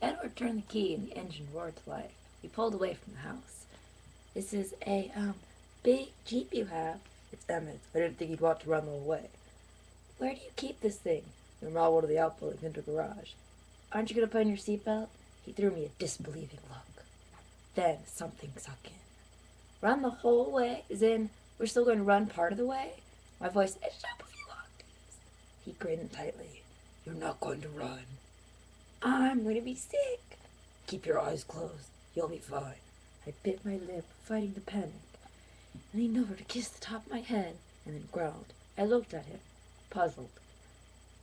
Edward turned the key and the engine roared to life. We pulled away from the house. This is a, big Jeep you have. It's Emmett's. I didn't think he'd want to run the whole way. Where do you keep this thing? We ran one of the outbuildings into the garage. Aren't you going to put on your seatbelt? He threw me a disbelieving look. Then something sunk in. Run the whole way? As in, we're still going to run part of the way? My voice edged up a few octaves. He grinned tightly. You're not going to run. I'm going to be sick. Keep your eyes closed. You'll be fine. I bit my lip, fighting the panic. I leaned over to kiss the top of my head, and then growled. I looked at him, puzzled.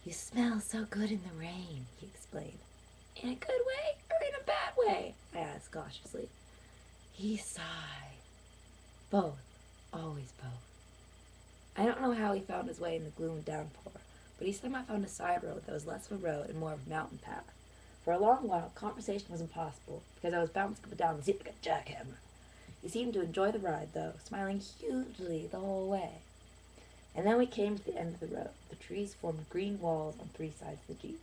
You smell so good in the rain, he explained. In a good way or in a bad way? I asked cautiously. He sighed. Both. Always both. I don't know how he found his way in the gloom and downpour, but he somehow found a side road that was less of a road and more of a mountain path. For a long while, conversation was impossible, because I was bouncing up and down the seat like a jackhammer. He seemed to enjoy the ride, though, smiling hugely the whole way. And then we came to the end of the road. The trees formed green walls on three sides of the Jeep.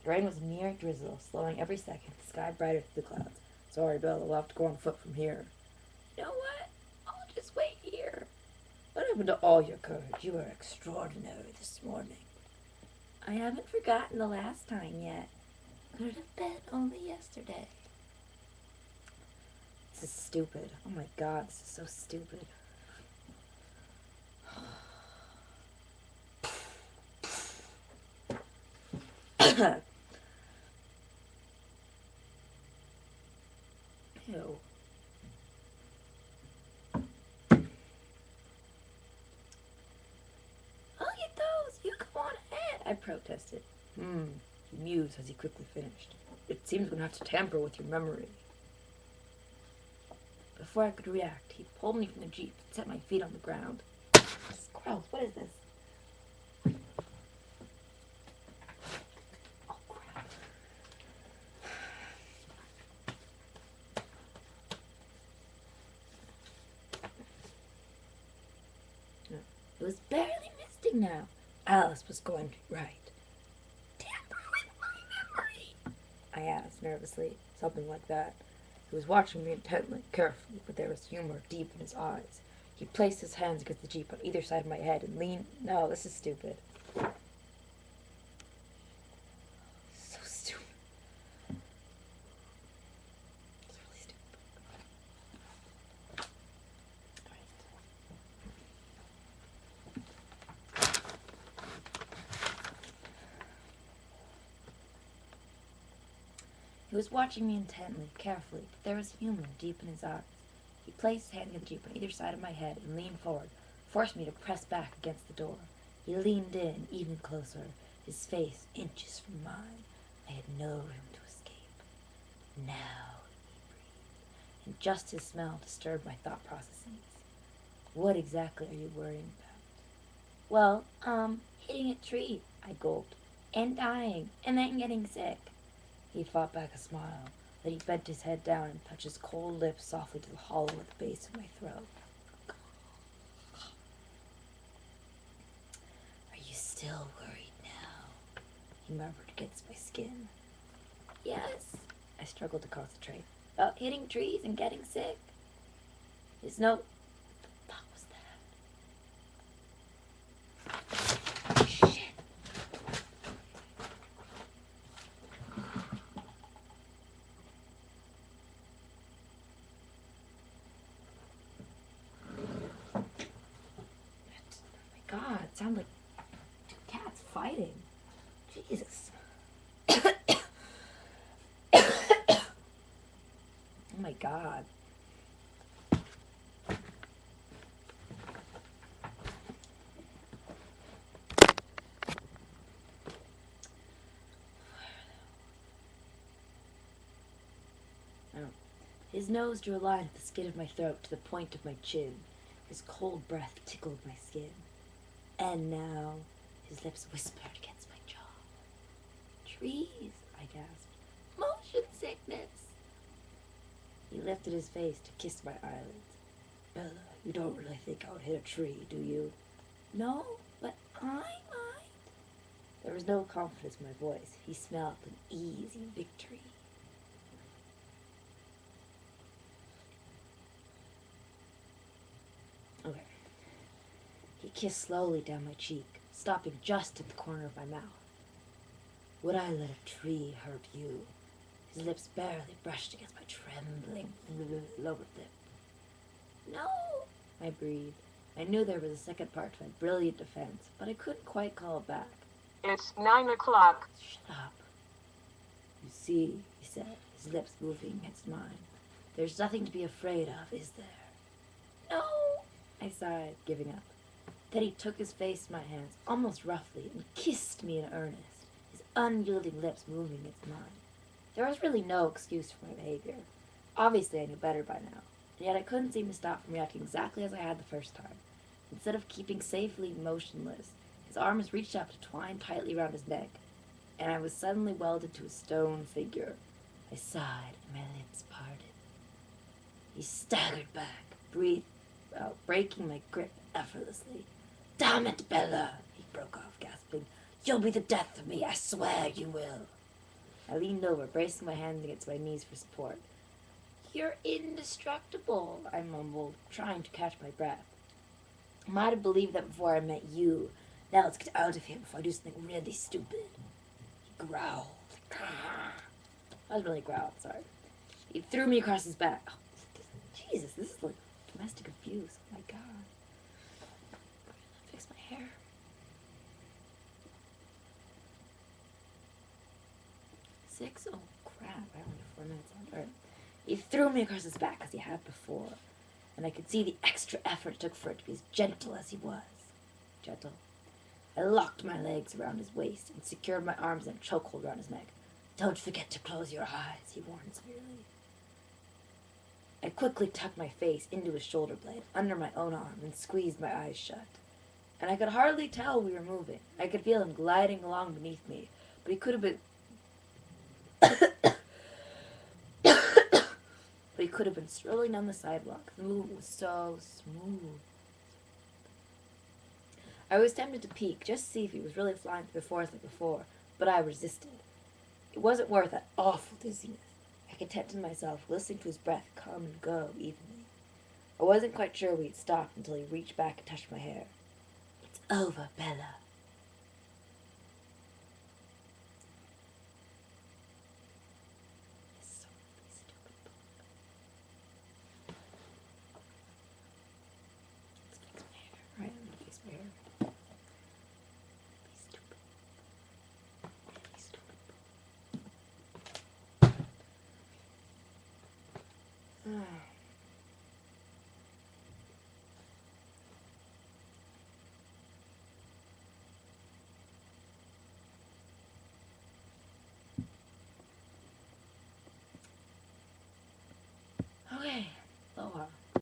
The rain was mere drizzle, slowing every second, the sky brighter through the clouds. Sorry, Bill, we'll have to go on foot from here. You know what? I'll just wait here. What happened to all your courage? You were extraordinary this morning. I haven't forgotten the last time yet. Could it have been only yesterday? This is stupid. Oh my god, this is so stupid. Ew. I'll get those. You come on ahead, I protested. He mused as he quickly finished. It seems we're going to have to tamper with your memory. Before I could react, he pulled me from the Jeep and set my feet on the ground. Gross, what is this? Oh, crap. No. It was barely misting now. Alice was going to be right. Tamper with my memory, I asked nervously, something like that. He was watching me intently, carefully, but there was humor deep in his eyes. He placed his hands against the Jeep on either side of my head and leaned... No, this is stupid. So stupid. It's really stupid. He was watching me intently, carefully, but there was humor deep in his eyes. He placed his hand against the Jeep on either side of my head and leaned forward, forced me to press back against the door. He leaned in even closer, his face inches from mine. I had no room to escape. Now, he breathed, and just his smell disturbed my thought processes. What exactly are you worrying about? Well, hitting a tree, I gulped, and dying, and then getting sick. He fought back a smile. Then he bent his head down and touched his cold lips softly to the hollow at the base of my throat. Are you still worried now? He murmured against my skin. Yes. I struggled to concentrate. About hitting trees and getting sick. There's no... What the fuck was that? Shit. God, it sounded like two cats fighting. Jesus. Oh my God. His nose drew a line at the skin of my throat to the point of my chin. His cold breath tickled my skin. And now, his lips whispered against my jaw. Trees, I gasped. Motion sickness. He lifted his face to kiss my eyelids. Bella, you don't really think I would hit a tree, do you? No, but I might. There was no confidence in my voice. He smelled an easy victory. He kissed slowly down my cheek, stopping just at the corner of my mouth. Would I let a tree hurt you? His lips barely brushed against my trembling lower lip. No, I breathed. I knew there was a second part to my brilliant defense, but I couldn't quite call it back. It's 9 o'clock. Shut up. You see, he said, his lips moving against mine. There's nothing to be afraid of, is there? No, I sighed, giving up. Then he took his face in my hands, almost roughly, and kissed me in earnest, his unyielding lips moving against mine. There was really no excuse for my behavior. Obviously, I knew better by now, and yet I couldn't seem to stop from reacting exactly as I had the first time. Instead of keeping safely motionless, his arms reached out to twine tightly around his neck, and I was suddenly welded to a stone figure. I sighed, and my lips parted. He staggered back, breathed out, breaking my grip effortlessly. Damn it, Bella, he broke off, gasping. You'll be the death of me, I swear you will. I leaned over, bracing my hands against my knees for support. You're indestructible, I mumbled, trying to catch my breath. I might have believed that before I met you. Now let's get out of here before I do something really stupid. He growled. I was really growled, sorry. He threw me across his back. Oh, Jesus, this is like domestic abuse. Oh my God. Fix my hair. 6? Oh crap, I only have 4 minutes on. Alright. He threw me across his back as he had before, and I could see the extra effort it took for it to be as gentle as he was. Gentle. I locked my legs around his waist and secured my arms in a chokehold around his neck. Don't forget to close your eyes, he warned severely. I quickly tucked my face into his shoulder blade, under my own arm, and squeezed my eyes shut. And I could hardly tell we were moving. I could feel him gliding along beneath me, but he could have been... but he could have been strolling down the sidewalk. The movement was so smooth. I was tempted to peek, just to see if he was really flying through the forest like before, but I resisted. It wasn't worth that awful dizziness. I contented myself, listening to his breath come and go evenly. I wasn't quite sure we had stopped until he reached back and touched my hair. It's over, Bella. This is a really stupid book. Let's fix my hair. Alright, I'm gonna fix my hair. Stupid.